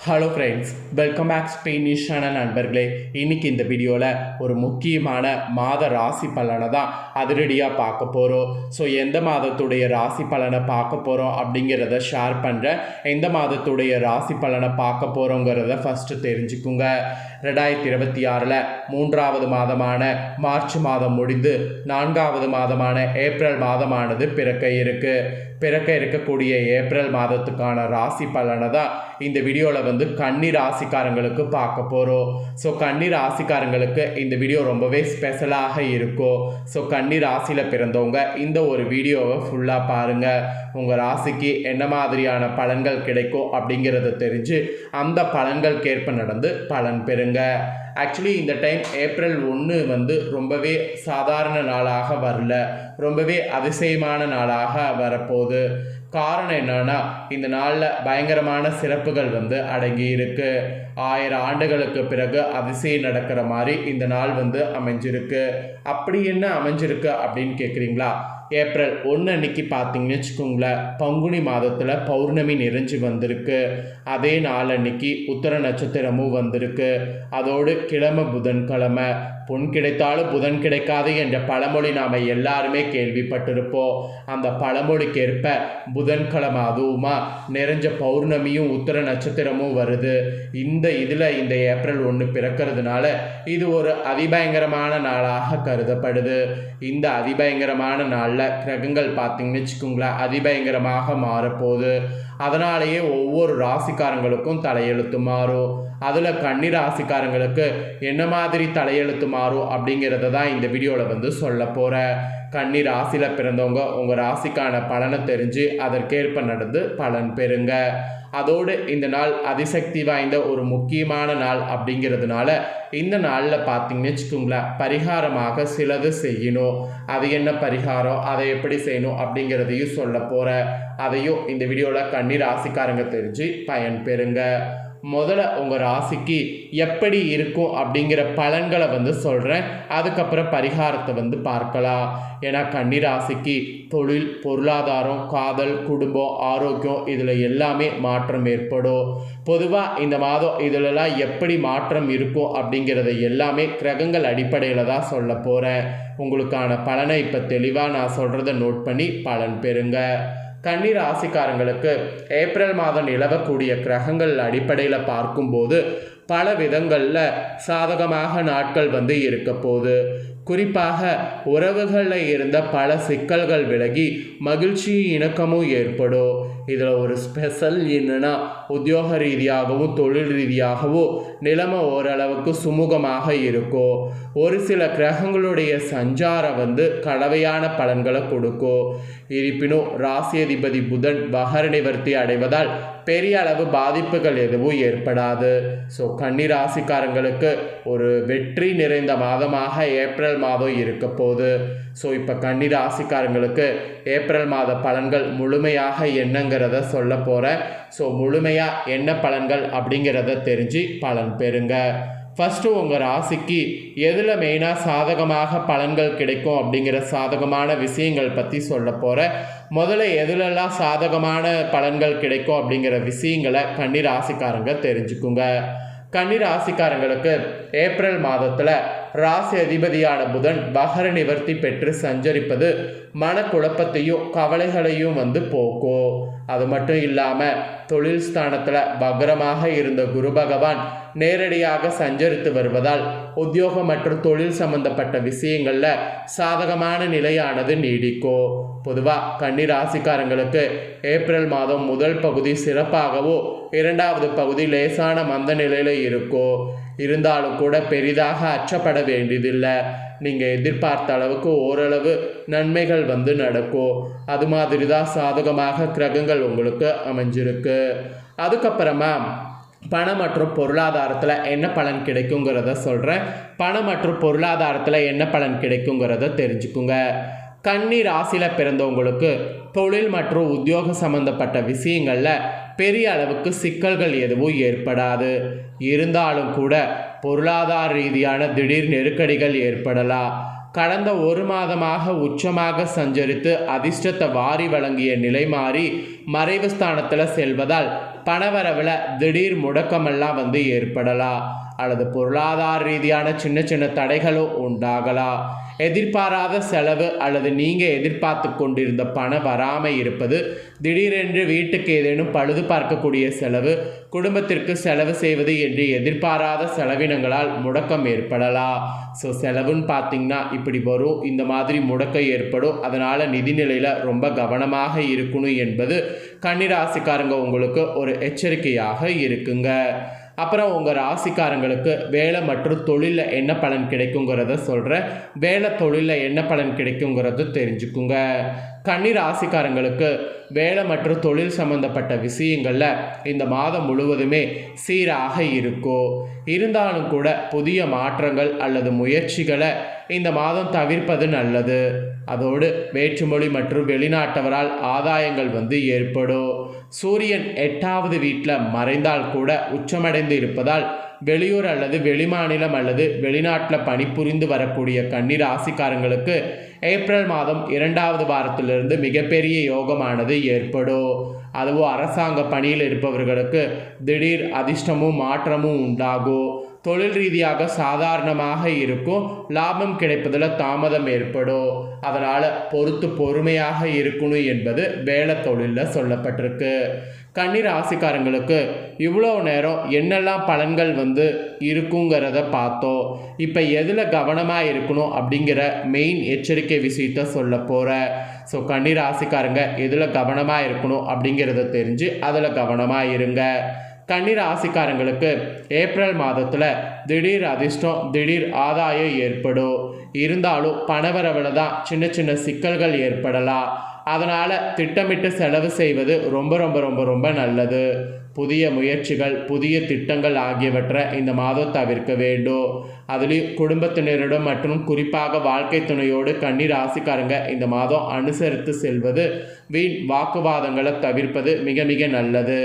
Hello friends, welcome back ஸ்பெயினிஷான நண்பர்களே. இன்றைக்கி இந்த வீடியோவில் ஒரு முக்கியமான மாத ராசி பலனை தான் அதிரடியாக பார்க்க போகிறோம். ஸோ எந்த மாதத்துடைய ராசி பலனை பார்க்க போகிறோம் அப்படிங்கிறத ஷேர் பண்ணுறேன். எந்த மாதத்துடைய ராசி பலனை பார்க்க போகிறோங்கிறத ஃபஸ்ட்டு தெரிஞ்சுக்குங்க. 2026 மூன்றாவது மாதமான மார்ச் மாதம் முடிந்து 4வது மாதமான ஏப்ரல் மாதமானது பிறக்க இருக்கக்கூடிய ஏப்ரல் மாதத்துக்கான ராசி பலனை தான் இந்த வீடியோவில் கன்னி ராசிக்காரங்களுக்கு பார்க்க போகிறோம். ஸோ கன்னி ராசிக்காரங்களுக்கு இந்த வீடியோ ரொம்பவே ஸ்பெஷலாக இருக்கும். ஸோ கன்னி ராசியில் பிறந்தவங்க இந்த ஒரு வீடியோவை ஃபுல்லாக பாருங்கள். உங்கள் ராசிக்கு என்ன மாதிரியான பலன்கள் கிடைக்கும் அப்படிங்கிறத தெரிஞ்சு அந்த பலன்களுக்கேற்ப நடந்து பலன் பெறுங்க. ஆக்சுவலி இந்த டைம் ஏப்ரல் 1 ரொம்பவே சாதாரண நாளாக வரல, ரொம்பவே அதிசயமான நாளாக வரப்போகுது. காரணம் என்னன்னா, இந்த நாளில் பயங்கரமான சிறப்புகள் அடங்கி இருக்கு. 1000 ஆண்டுகளுக்கு பிறகு அதிசயம் நடக்கிற மாதிரி இந்த நாள் அமைஞ்சிருக்கு. அப்படி என்ன அமைஞ்சிருக்கு அப்படின்னு கேட்குறீங்களா? ஏப்ரல் 1 அன்னைக்கு பார்த்தீங்கன்னு வச்சுக்கோங்களேன், பங்குனி மாதத்தில் பௌர்ணமி நிறைஞ்சு வந்திருக்கு. அதே நாள் அன்னைக்கு உத்தர நட்சத்திரமும் வந்திருக்கு. அதோடு கிழமை புதன்கிழமை. பொன் கிடைத்தாலும் புதன் கிடைக்காது என்ற பழமொழி நாம் எல்லாருமே கேள்விப்பட்டிருப்போம். அந்த பழமொழிக்கேற்ப புதன்கிழமை அதுவுமா நிறைஞ்ச பௌர்ணமியும் உத்தர நட்சத்திரமும் வருது. இந்த ஏப்ரல் 1 பிறக்கிறதுனால இது ஒரு அதிபயங்கரமான நாளாக கருதப்படுது. இந்த அதிபயங்கரமான நாளில் கிரகங்கள் பார்த்தீங்கன்னு வச்சுக்கோங்களேன், அதிபயங்கரமாக மாறப்போகுது. அதனாலேயே ஒவ்வொரு ராசிக்காரங்களுக்கும் தலையெழுத்து மாறும். அதில் கன்னி ராசிக்காரங்களுக்கு என்ன மாதிரி தலையெழுத்து மாறும் அப்படிங்கிறத தான் இந்த வீடியோவில் சொல்ல போகிறேன். கன்னி ராசியில் பிறந்தவங்க உங்கள் ராசிக்கான பலனை தெரிஞ்சு அதற்கேற்ப நடந்து பலன் பெறுங்க. அதோடு இந்த நாள் அதிசக்தி வாய்ந்த ஒரு முக்கியமான நாள் அப்படிங்கிறதுனால இந்த நாளில் பார்த்தீங்கன்னு வச்சுக்கோங்களேன், பரிகாரமாக சிலது செய்யணும். அது என்ன பரிகாரம், அதை எப்படி செய்யணும் அப்படிங்கிறதையும் சொல்ல போகிறேன். அதையும் இந்த வீடியோவில் கன்னி ராசிக்காரங்க தெரிஞ்சு பயன் பெறுங்க. முதல்ல உங்கள் ராசிக்கு எப்படி இருக்கும் அப்படிங்கிற பலன்களை சொல்கிறேன். அதுக்கப்புறம் பரிகாரத்தை பார்க்கலாம். ஏன்னா கன்னி ராசிக்கு தொழில், பொருளாதாரம், காதல், குடும்பம், ஆரோக்கியம் இதில் எல்லாமே மாற்றம் ஏற்படும். பொதுவாக இந்த மாதம் இதிலெல்லாம் எப்படி மாற்றம் இருக்கும் அப்படிங்கிறத எல்லாமே கிரகங்கள் அடிப்படையில் தான் சொல்ல போகிறேன். உங்களுக்கான பலனை இப்போ தெளிவாக நான் சொல்கிறத நோட் பண்ணி பலன் பெறுங்க. கன்னி ராசிக்காரங்களுக்கு ஏப்ரல் மாதம் நிலவக்கூடிய கிரகங்கள் அடிப்படையில் பார்க்கும்போது பல விதங்களில் சாதகமாக நாட்கள் இருக்க போகுது. குறிப்பாக உறவுகளில் இருந்த பல சிக்கல்கள் விலகி மகிழ்ச்சியும் இணக்கமும் ஏற்படும். இதில் ஒரு ஸ்பெஷல் என்னன்னா, உத்தியோக ரீதியாகவும் தொழில் ரீதியாகவும் நிலைமை ஓரளவுக்கு சுமூகமாக இருக்கும். ஒரு சில கிரகங்களுடைய சஞ்சாரம் கலவையான பலன்களை கொடுக்கும். இருப்பினும் ராசி அதிபதி புதன் வகர நிவர்த்தி அடைவதால் பெரிய அளவு பாதிப்புகள் எதுவும் ஏற்படாது. ஸோ கன்னி ராசிக்காரங்களுக்கு ஒரு வெற்றி நிறைந்த மாதமாக ஏப்ரல் மாதம் இருக்க போகுது. ஸோ இப்போ கன்னி ராசிக்காரங்களுக்கு ஏப்ரல் மாத பலன்கள் முழுமையாக என்னங்கிறத சொல்ல போகிறேன். ஸோ முழுமையாக என்ன பலன்கள் அப்படிங்கிறத தெரிஞ்சு பலன் பெறுங்க. ஃபஸ்ட்டு உங்கள் ராசிக்கு எதில் மெயினாக சாதகமாக பலன்கள் கிடைக்கும் அப்படிங்கிற சாதகமான விஷயங்கள் பற்றி சொல்ல போகிறேன். முதல்ல எதுலெல்லாம் சாதகமான பலன்கள் கிடைக்கும் அப்படிங்கிற விஷயங்களை கன்னி ராசிக்காரங்க தெரிஞ்சுக்குங்க. கன்னி ராசிக்காரங்களுக்கு ஏப்ரல் மாதத்தில் ராசி அதிபதியான புதன் வகர நிவர்த்தி பெற்று சஞ்சரிப்பது மனக்குழப்பத்தையும் கவலைகளையும் போக்கும். அது மட்டும் இல்லாமல் தொழில் ஸ்தானத்தில் வக்ரமாக இருந்த குரு பகவான் நேரடியாக சஞ்சரித்து வருவதால் உத்தியோகம் மற்றும் தொழில் சம்பந்தப்பட்ட விஷயங்களில் சாதகமான நிலையானது நீடிக்கும். பொதுவாக கன்னி ராசிக்காரங்களுக்கு ஏப்ரல் மாதம் முதல் பகுதி சிறப்பாகவும் 2வது பகுதி லேசான மந்த நிலையில் இருக்கும். இருந்தாலும் கூட பெரிதாக அச்சப்பட வேண்டியதில்லை. நீங்கள் எதிர்பார்த்த அளவுக்கு ஓரளவு நன்மைகள் நடக்கும். அது மாதிரி தான் சாதகமாக கிரகங்கள் உங்களுக்கு அமைஞ்சிருக்கு. அதுக்கப்புறமா பணம் மற்றும் பொருளாதாரத்தில் என்ன பலன் கிடைக்குங்கிறத சொல்கிறேன். பணம் மற்றும் பொருளாதாரத்தில் என்ன பலன் கிடைக்குங்கிறத தெரிஞ்சுக்குங்க. கன்னி ராசியில் பிறந்தவங்களுக்கு தொழில் மற்றும் உத்தியோக சம்பந்தப்பட்ட விஷயங்களில் பெரிய அளவுக்கு சிக்கல்கள் எதுவும் ஏற்படாது. இருந்தாலும் கூட பொருளாதார ரீதியான திடீர் நெருக்கடிகள் ஏற்படலாம். கடந்த 1 மாதமாக உச்சமாக சஞ்சரித்து அதிர்ஷ்டத்தை வாரி வழங்கிய நிலை மாறி மறைவு ஸ்தானத்தில் செல்வதால் பணவரவில் திடீர் முடக்கமெல்லாம் ஏற்படலாம். அல்லது பொருளாதார ரீதியான சின்ன சின்ன தடைகளும் உண்டாகலாம். எதிர்பாராத செலவு அல்லது நீங்கள் எதிர்பார்த்து கொண்டிருந்த பணம் வராமல் இருப்பது, திடீரென்று வீட்டுக்கு ஏதேனும் பழுது பார்க்கக்கூடிய செலவு, குடும்பத்திற்கு செலவு செய்வது என்று எதிர்பாராத செலவினங்களால் முடக்கம் ஏற்படலாம். ஸோ செலவுன்னு பார்த்திங்கன்னா இப்படி வரும், இந்த மாதிரி முடக்கம் ஏற்படும். அதனால் நிதிநிலையில் ரொம்ப கவனமாக இருக்கணும் என்பது கன்னிராசிக்காரங்க உங்களுக்கு ஒரு எச்சரிக்கையாக இருக்குங்க. அப்புறம் உங்கள் ராசிக்காரங்களுக்கு வேலை மற்றும் தொழிலில் என்ன பலன் கிடைக்குங்கிறத சொல்கிறேன். வேலை தொழிலில் என்ன பலன் கிடைக்குங்கிறத தெரிஞ்சுக்குங்க. கன்னி ராசிக்காரங்களுக்கு வேலை மற்றும் தொழில் சம்பந்தப்பட்ட விஷயங்களில் இந்த மாதம் முழுவதுமே சீராக இருக்கும். இருந்தாலும் கூட புதிய மாற்றங்கள் அல்லது முயற்சிகளை இந்த மாதம் தவிர்ப்பது நல்லது. அதோடு வேற்றுமொழி மற்றும் வெளிநாட்டவரால் ஆதாயங்கள் ஏற்படும். சூரியன் 8வது வீட்டில் மறைந்தால் கூட உச்சமடைந்து இருப்பதால் வெளியூர் அல்லது வெளிமாநிலம் அல்லது வெளிநாட்டில் பணிபுரிந்து வரக்கூடிய கன்னி ராசிக்காரங்களுக்கு ஏப்ரல் மாதம் 2வது வாரத்திலிருந்து மிகப்பெரிய யோகமானது ஏற்படும். அதுவும் அரசாங்க பணியில் இருப்பவர்களுக்கு திடீர் அதிர்ஷ்டமும் மாற்றமும் உண்டாகும். தொழில் ரீதியாக சாதாரணமாக இருக்கும், லாபம் கிடைப்பதில் தாமதம் ஏற்படும். அதனால் பொறுமையாக இருக்கணும் என்பது வேலை தொழிலில் சொல்லப்பட்டிருக்கு. கன்னி ராசிக்காரங்களுக்கு இவ்வளோ நேரம் என்னெல்லாம் பலன்கள் இருக்குங்கிறத பார்த்தோம். இப்போ எதில் கவனமாக இருக்கணும் அப்படிங்கிற மெயின் எச்சரிக்கை விஷயத்த சொல்ல போகிறேன். ஸோ கன்னி ராசிக்காரங்க எதில் கவனமாக இருக்கணும் அப்படிங்கிறத தெரிஞ்சு அதில் கவனமாக இருங்க. கன்னி ராசிக்காரங்களுக்கு ஏப்ரல் மாதத்தில் திடீர் அதிர்ஷ்டம், திடீர் ஆதாயம் ஏற்படும். இருந்தாலும் பணவரவில் தான் சின்ன சின்ன சிக்கல்கள் ஏற்படலாம். அதனால் திட்டமிட்டு செலவு செய்வது ரொம்ப ரொம்ப ரொம்ப ரொம்ப நல்லது. புதிய முயற்சிகள், புதிய திட்டங்கள் ஆகியவற்றை இந்த மாதம் தவிர்க்க வேண்டும். அதுலேயும் குடும்பத்தினரிடம் மற்றும் குறிப்பாக வாழ்க்கை துணையோடு கன்னி ராசிக்காரங்க இந்த மாதம் அனுசரித்து செல்வது, வீண் வாக்குவாதங்களை தவிர்ப்பது மிக மிக நல்லது.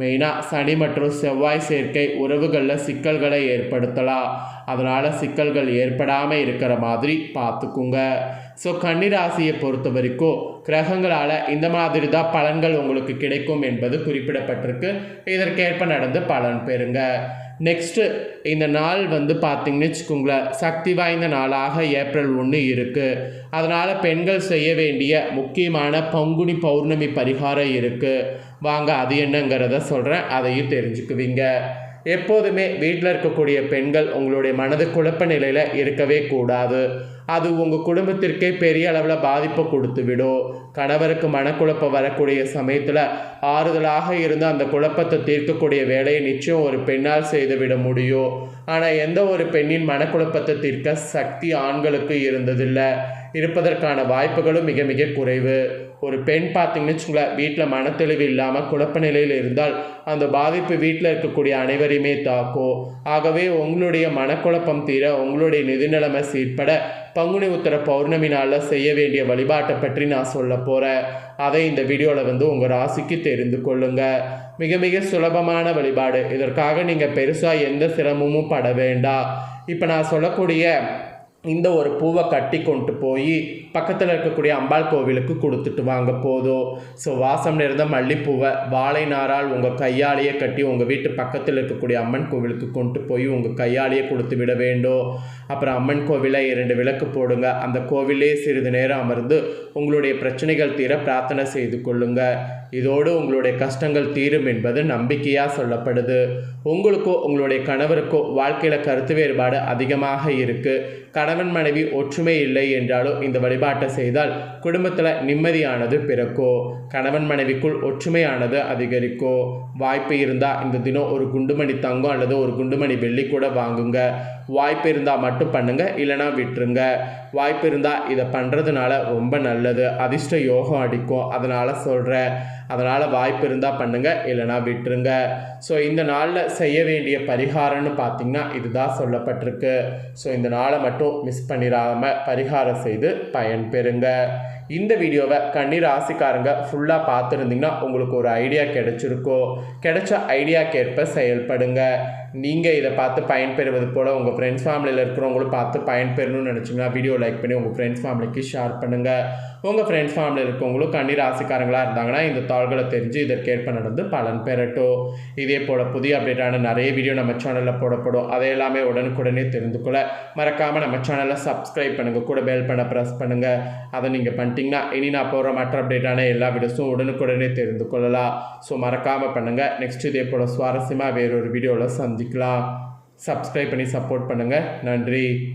மெயினாக சனி மற்றும் செவ்வாய் சேர்க்கை உறவுகளில் சிக்கல்களை ஏற்படுத்தலாம். அதனால் சிக்கல்கள் ஏற்படாமல் இருக்கிற மாதிரி பார்த்துக்குங்க. ஸோ கன்னிராசியை பொறுத்த வரைக்கும் கிரகங்களால் இந்த மாதிரி தான் பலன்கள் உங்களுக்கு கிடைக்கும் என்பது குறிப்பிடப்பட்டிருக்கு. இதற்கேற்ப நடந்து பலன் பெறுங்க. நெக்ஸ்ட்டு இந்த நாள் பார்த்திங்கன்னு வச்சுக்கோங்களேன், சக்தி வாய்ந்த நாளாக ஏப்ரல் 1 இருக்குது. அதனால் பெண்கள் செய்ய வேண்டிய முக்கியமான பங்குனி பௌர்ணமி பரிகாரம் இருக்குது. வாங்க அது என்னங்கிறத சொல்கிறேன், அதையும் தெரிஞ்சுக்குவீங்க. எப்போதுமே வீட்டில் இருக்கக்கூடிய பெண்கள் உங்களுடைய மனது குழப்ப நிலையில் இருக்கவே கூடாது. அது உங்கள் குடும்பத்திற்கே பெரிய அளவில் பாதிப்பை கொடுத்து விடும். கணவருக்கு மனக்குழப்பம் வரக்கூடிய சமயத்தில் ஆறுதலாக இருந்து அந்த குழப்பத்தை தீர்க்கக்கூடிய வேலையை நிச்சயம் ஒரு பெண்ணால் செய்துவிட முடியும். ஆனால் எந்த ஒரு பெண்ணின் மனக்குழப்பத்தை தீர்க்க சக்தி ஆண்களுக்கு இருந்ததில்லை. இருப்பதற்கான வாய்ப்புகளும் மிக மிக குறைவு. ஒரு பெண் பார்த்திங்கன்னு வச்சுங்களேன், வீட்டில் மனத்தெளிவு இல்லாமல் குழப்ப நிலையில் இருந்தால் அந்த பாதிப்பு வீட்டில் இருக்கக்கூடிய அனைவரையுமே தாக்கும். ஆகவே உங்களுடைய மனக்குழப்பம் தீர, உங்களுடைய நிதி நிலைமை சீர்பட பங்குனி உத்திர பௌர்ணமி நாளில் செய்ய வேண்டிய வழிபாட்டை பற்றி நான் சொல்ல போகிறேன். அதை இந்த வீடியோவில் உங்கள் ராசிக்கு தெரிந்து கொள்ளுங்க. மிக மிக சுலபமான வழிபாடு. இதற்காக நீங்கள் பெருசாக எந்த சிரமமும் பட வேண்டாம். இப்போ நான் சொல்லக்கூடிய இந்த ஒரு பூவை கட்டி கொண்டு போய் பக்கத்தில் இருக்கக்கூடிய அம்பாள் கோவிலுக்கு கொடுத்துட்டு வாங்க போதும். ஸோ வாசம் நிறைந்த மல்லிப்பூவை வாழை நாரால் உங்கள் கையாலேயே கட்டி உங்கள் வீட்டு பக்கத்தில் இருக்கக்கூடிய அம்மன் கோவிலுக்கு கொண்டு போய் உங்கள் கையாலேயே கொடுத்து விட வேண்டும். அப்புறம் அம்மன் கோவிலை 2 விளக்கு போடுங்க. அந்த கோவிலே சிறிது நேரம் அமர்ந்து உங்களுடைய பிரச்சனைகள் தீர பிரார்த்தனை செய்து கொள்ளுங்க. இதோடு உங்களுடைய கஷ்டங்கள் தீரும் என்பது நம்பிக்கையாக சொல்லப்படுது. உங்களுக்கோ உங்களுடைய கணவருக்கோ வாழ்க்கையில் கருத்து வேறுபாடு அதிகமாக இருக்குது. கணவன் மனைவி ஒற்றுமை இல்லை என்றாலும் இந்த வழிபாட்டை செய்தால் குடும்பத்தில் நிம்மதியானது பிறக்கும். கணவன் மனைவிக்குள் ஒற்றுமையானது அதிகரிக்கும். வாய்ப்பு இருந்தால் இந்த தினம் ஒரு குண்டுமணி தங்கம் அல்லது ஒரு குண்டுமணி வெள்ளி கூட வாங்குங்க. வாய்ப்பு இருந்தால் மட்டும் பண்ணுங்க, இல்லைனா விட்டுருங்க. வாய்ப்பு இருந்தால் இதை பண்ணுறதுனால ரொம்ப நல்லது, அதிர்ஷ்ட யோகம் அடிக்கும். அதனால் சொல்கிறேன். அதனால் வாய்ப்பு இருந்தால் பண்ணுங்கள், இல்லைனா விட்டுருங்க. ஸோ இந்த நாளில் செய்ய வேண்டிய பரிகாரம்னு பார்த்திங்கன்னா இதுதான் சொல்லப்பட்டிருக்கு. ஸோ இந்த நாளை மட்டும் மிஸ் பண்ணிடாமல் பரிகாரம் செய்து பயன் பெறுங்க. இந்த வீடியோவை கன்னி ராசிக்காரங்க ஃபுல்லாக பார்த்துருந்தீங்கன்னா உங்களுக்கு ஒரு ஐடியா கிடைச்சிருக்கோ. கிடைச்ச ஐடியாக்கேற்ப செயல்படுங்க. நீங்கள் இதை பார்த்து பயன்பெறுவது போல் உங்கள் ஃப்ரெண்ட்ஸ் ஃபேமிலியில் இருக்கிறவங்களும் பார்த்து பயன்பெறணும்னு நினச்சிங்கன்னா வீடியோ லைக் பண்ணி உங்கள் ஃப்ரெண்ட்ஸ் ஃபேமிலிக்கு ஷேர் பண்ணுங்கள். உங்கள் ஃப்ரெண்ட்ஸ் ஃபேமிலியில் இருக்கவங்களும் கன்னி ராசிக்காரங்களாக இருந்தாங்கன்னா இந்த தாள்களை தெரிஞ்சு இதற்கேற்ப நடந்து பலன் பெறட்டும். இதே போல் புதிய அப்டேட்டான நிறைய வீடியோ நம்ம சேனலில் போடப்படும். அதை எல்லாமே உடனுக்குடனே தெரிந்து கொள்ள மறக்காமல் நம்ம சேனலை சப்ஸ்கிரைப் பண்ணுங்கள், கூட பெல் பண்ண ப்ரெஸ் பண்ணுங்கள். அதை நீங்கள் பண்ணிட்டீங்கன்னா இனி நான் போகிற மற்ற அப்டேட்டான எல்லா வீடியோஸும் உடனுக்குடனே தெரிந்து கொள்ளலாம். ஸோ மறக்காமல் பண்ணுங்கள். நெக்ஸ்ட் இதே போல் சுவாரஸ்யமாக வேறொரு வீடியோவில் சந்திக்கலாம். சப்ஸ்கிரைப் பண்ணி சப்போர்ட் பண்ணுங்கள். நன்றி.